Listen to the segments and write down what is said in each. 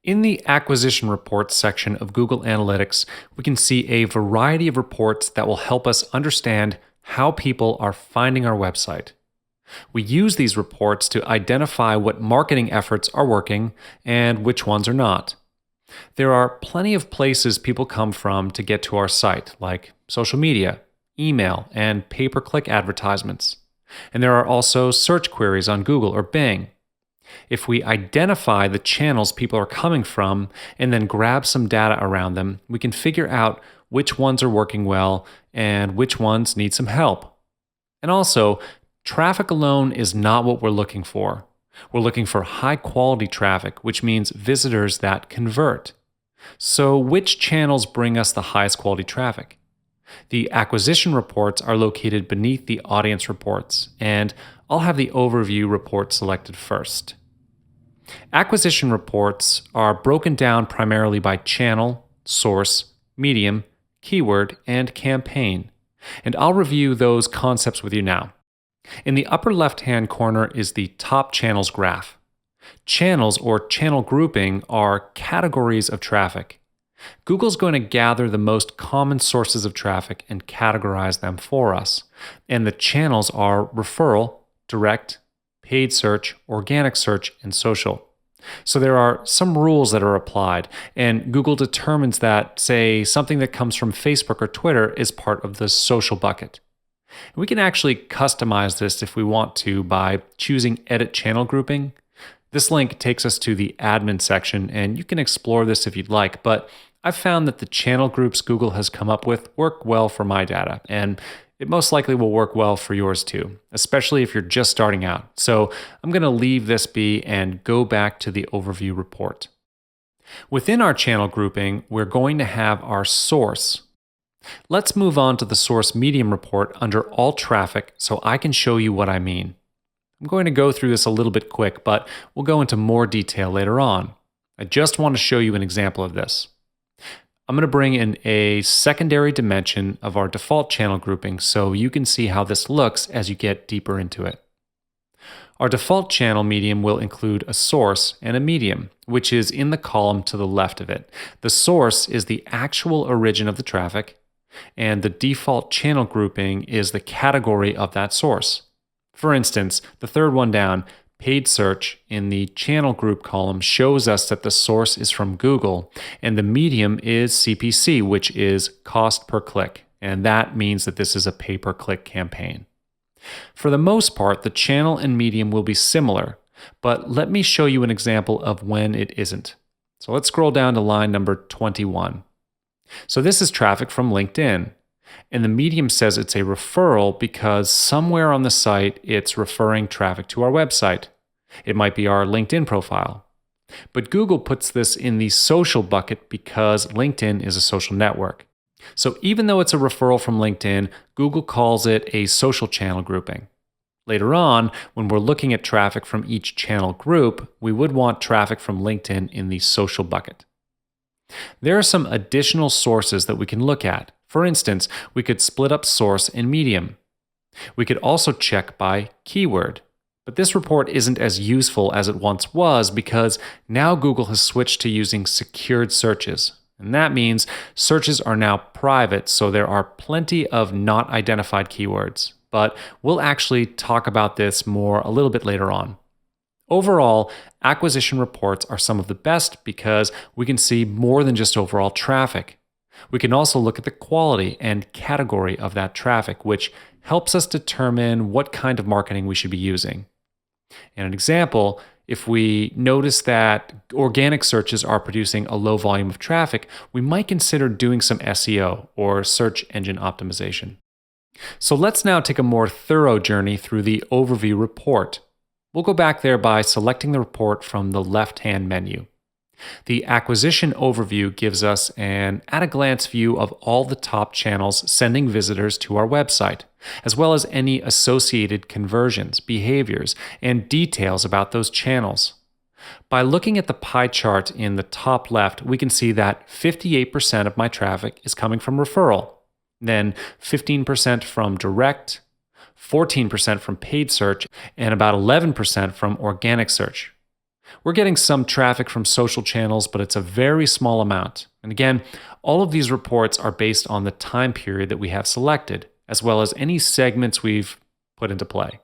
In the acquisition reports section of Google Analytics, we can see a variety of reports that will help us understand how people are finding our website. We use these reports to identify what marketing efforts are working and which ones are not. There are plenty of places people come from to get to our site, like social media, email, and pay per click advertisements. And there are also search queries on Google or Bing. If we identify the channels people are coming from and then grab some data around them, we can figure out which ones are working well and which ones need some help. And also, traffic alone is not what we're looking for. We're looking for high quality traffic, which means visitors that convert. So, which channels bring us the highest quality traffic? The acquisition reports are located beneath the audience reports, and I'll have the overview report selected first. Acquisition reports are broken down primarily by channel, source, medium, keyword, and campaign, and I'll review those concepts with you now. In the upper left-hand corner is the top channels graph. Channels or channel grouping are categories of traffic. Google's going to gather the most common sources of traffic and categorize them for us. And the channels are referral, direct, paid search, organic search, and social. So there are some rules that are applied, and Google determines that, say, something that comes from Facebook or Twitter is part of the social bucket. We can actually customize this if we want to by choosing Edit Channel Grouping. This link takes us to the admin section, and you can explore this if you'd like, but I've found that the channel groups Google has come up with work well for my data, and it most likely will work well for yours too, especially if you're just starting out. So I'm going to leave this be and go back to the overview report. Within our channel grouping, we're going to have our source. Let's move on to the source medium report under all traffic so I can show you what I mean. I'm going to go through this a little bit quick, but we'll go into more detail later on. I just want to show you an example of this. I'm going to bring in a secondary dimension of our default channel grouping so you can see how this looks as you get deeper into it. Our default channel medium will include a source and a medium, which is in the column to the left of it. The source is the actual origin of the traffic, and the default channel grouping is the category of that source. For instance, the third one down, paid search, in the channel group column shows us that the source is from Google, and the medium is CPC, which is cost per click, and that means that this is a pay-per-click campaign. For the most part, the channel and medium will be similar, but let me show you an example of when it isn't. So let's scroll down to line number 21. So this is traffic from LinkedIn. And the medium says it's a referral because somewhere on the site it's referring traffic to our website. It might be our LinkedIn profile. But Google puts this in the social bucket because LinkedIn is a social network. So even though it's a referral from LinkedIn, Google calls it a social channel grouping. Later on, when we're looking at traffic from each channel group, we would want traffic from LinkedIn in the social bucket. There are some additional sources that we can look at. For instance, we could split up source and medium. We could also check by keyword. But this report isn't as useful as it once was because now Google has switched to using secured searches. And that means searches are now private, so there are plenty of not identified keywords. But we'll actually talk about this more a little bit later on. Overall, acquisition reports are some of the best because we can see more than just overall traffic. We can also look at the quality and category of that traffic, which helps us determine what kind of marketing we should be using. And an example, if we notice that organic searches are producing a low volume of traffic, we might consider doing some SEO or search engine optimization. So let's now take a more thorough journey through the overview report. We'll go back there by selecting the report from the left-hand menu. The acquisition overview gives us an at-a-glance view of all the top channels sending visitors to our website, as well as any associated conversions, behaviors, and details about those channels. By looking at the pie chart in the top left, we can see that 58% of my traffic is coming from referral, then 15% from direct, 14% from paid search, and about 11% from organic search. We're getting some traffic from social channels, but it's a very small amount. And again, all of these reports are based on the time period that we have selected, as well as any segments we've put into play.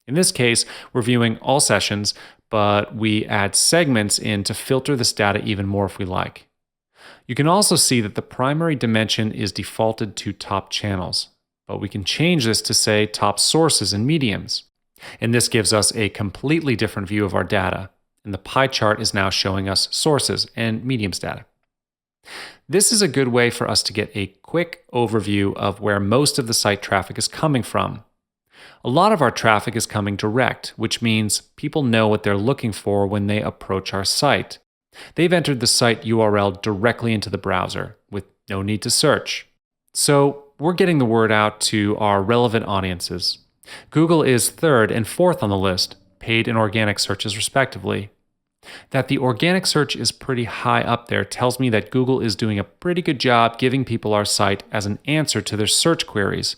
In this case, we're viewing all sessions, but we add segments in to filter this data even more if we like. You can also see that the primary dimension is defaulted to top channels, but we can change this to say top sources and mediums. And this gives us a completely different view of our data. And the pie chart is now showing us sources and mediums data. This is a good way for us to get a quick overview of where most of the site traffic is coming from. A lot of our traffic is coming direct, which means people know what they're looking for when they approach our site. They've entered the site URL directly into the browser with no need to search. So we're getting the word out to our relevant audiences. Google is third and fourth on the list, paid and organic searches respectively. That the organic search is pretty high up there tells me that Google is doing a pretty good job giving people our site as an answer to their search queries.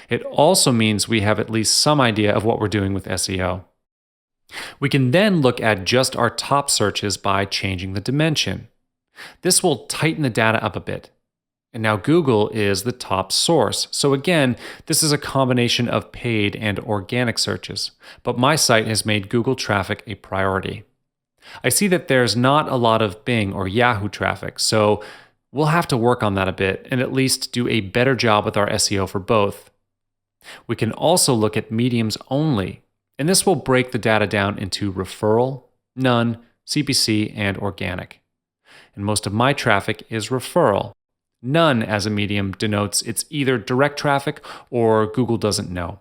It also means we have at least some idea of what we're doing with SEO. We can then look at just our top searches by changing the dimension. This will tighten the data up a bit. And now Google is the top source. So again, this is a combination of paid and organic searches. But my site has made Google traffic a priority. I see that there's not a lot of Bing or Yahoo traffic, so we'll have to work on that a bit and at least do a better job with our SEO for both. We can also look at mediums only, and this will break the data down into referral, none, CPC, and organic. And most of my traffic is referral. None as a medium denotes it's either direct traffic or Google doesn't know.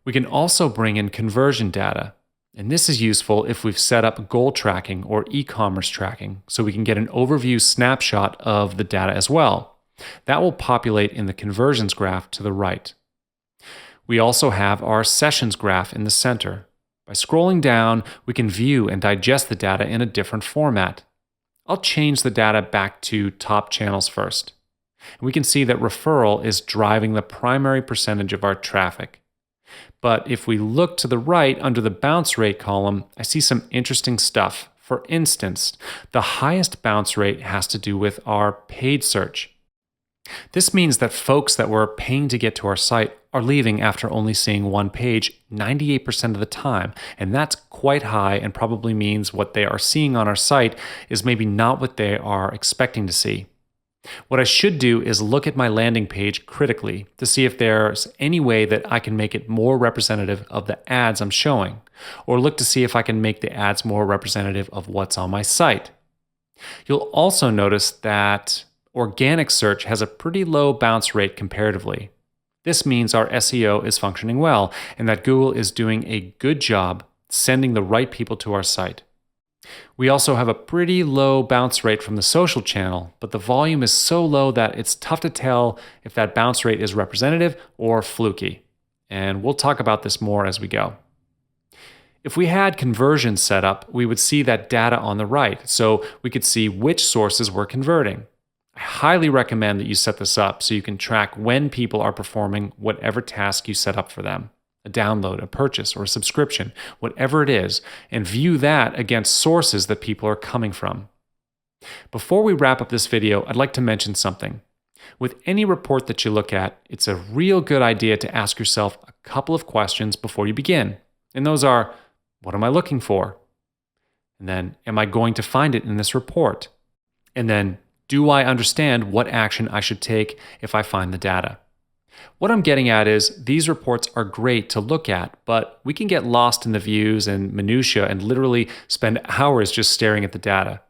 We can also bring in conversion data, and this is useful if we've set up goal tracking or e-commerce tracking, so we can get an overview snapshot of the data as well. That will populate in the conversions graph to the right. We also have our sessions graph in the center. By scrolling down, we can view and digest the data in a different format. I'll change the data back to top channels first. And we can see that referral is driving the primary percentage of our traffic. But if we look to the right under the bounce rate column, I see some interesting stuff. For instance, the highest bounce rate has to do with our paid search. This means that folks that were paying to get to our site are leaving after only seeing one page 98% of the time, and that's quite high and probably means what they are seeing on our site is maybe not what they are expecting to see. What I should do is look at my landing page critically to see if there's any way that I can make it more representative of the ads I'm showing, or look to see if I can make the ads more representative of what's on my site. You'll also notice that organic search has a pretty low bounce rate comparatively. This means our SEO is functioning well and that Google is doing a good job sending the right people to our site. We also have a pretty low bounce rate from the social channel, but the volume is so low that it's tough to tell if that bounce rate is representative or fluky. And we'll talk about this more as we go. If we had conversions set up, we would see that data on the right, so we could see which sources were converting. I highly recommend that you set this up so you can track when people are performing whatever task you set up for them, a download, a purchase, or a subscription, whatever it is, and view that against sources that people are coming from. Before we wrap up this video, I'd like to mention something. With any report that you look at, it's a real good idea to ask yourself a couple of questions before you begin. And those are, what am I looking for? And then, am I going to find it in this report? And then, do I understand what action I should take if I find the data? What I'm getting at is these reports are great to look at, but we can get lost in the views and minutiae and literally spend hours just staring at the data.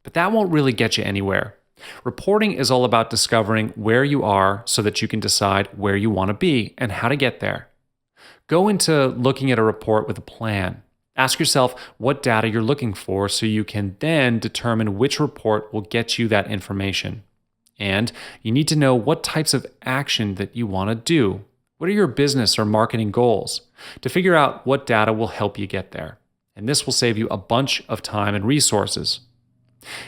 But that won't really get you anywhere. Reporting is all about discovering where you are so that you can decide where you want to be and how to get there. Go into looking at a report with a plan. Ask yourself what data you're looking for so you can then determine which report will get you that information. And you need to know what types of action that you want to do. What are your business or marketing goals? To figure out what data will help you get there. And this will save you a bunch of time and resources.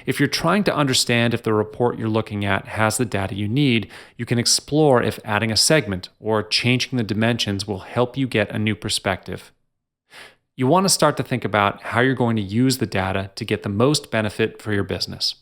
If you're trying to understand if the report you're looking at has the data you need, you can explore if adding a segment or changing the dimensions will help you get a new perspective. you want to start to think about how you're going to use the data to get the most benefit for your business.